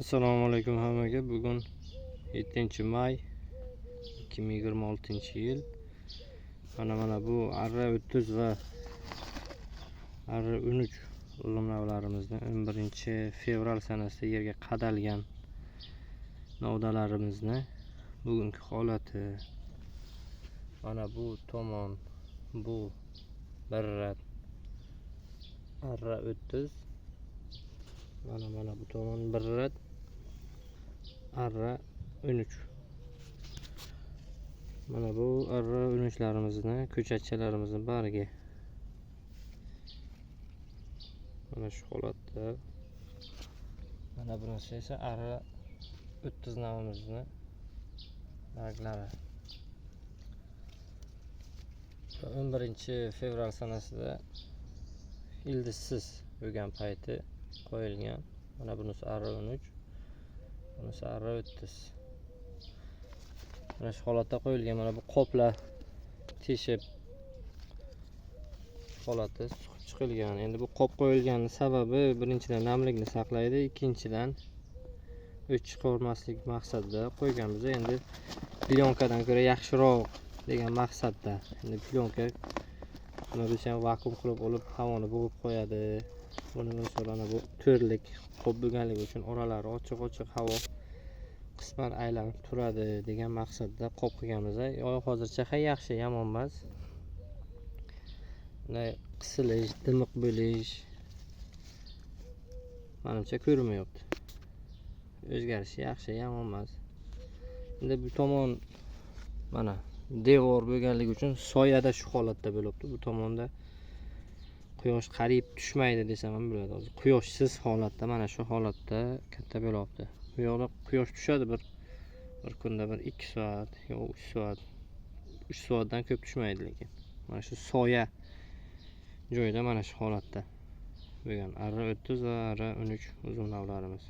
Assalomu alaykum hammaga. Bugun 7-may 2026-yil. Mana bu arra 30 va arra 13 uzumlarimizni 11-fevral sanasida yerga qadalgan novdalarimizni bugungi holati. Mana bu tomon bu birrat arra 30. Mana bu tomon birrat arra 13. Mana bu arra 13'larimizni, ko'chatchalarimizni bariga mana shu holatda. Mana bunisi esa arra 30 navimizni barglari. 11-fevral sanasida ildizsiz bo'lgan payti qo'yilgan. Mana bunisi arra 13, bunisi arra 30. Mana shu holatda qo'yilgan. Mana bu qoplar teshib holati chiqilgan. Endi bu qop qo'yilgan sababi birinchidan namlikni saqlaydi, ikkinchidan o'ch chiqarmaslik maqsadida qo'yganmiz. Endi plyonkadan ko'ra yaxshiroq degan maqsadda. Endi plyonka nima desam vakuum qilib olib havoni bo'g'ib qo'yadi. Buni masalan bu to'rlik qop bo'lganligi uchun oralari ochiq havo qisman aylanib turadi degan maqsadda qop qilganmiz. Hozircha yaxshi, yomon emas. Qisilish, dimiq bo'lish menimcha ko'rinmayapti. O'zgarishi yaxshi, yomon emas. Endi bu tomon mana devor bo'lganligi uchun soyada shu holatda bo'libdi. Bu tomonda quyosh qariyb tushmaydi desam ham bo'ladi. Hozir quyoshsiz holatda, mana shu holatda katta bo'lyapti. Bu yoqda quyosh tushadi bir kunda 2 soat yo 3 soat. 3 soatdan ko'p tushmaydi lekin. Mana shu soya joyda mana shu holatda bo'lgan arra 30 va arra 13 uzum navlarimiz.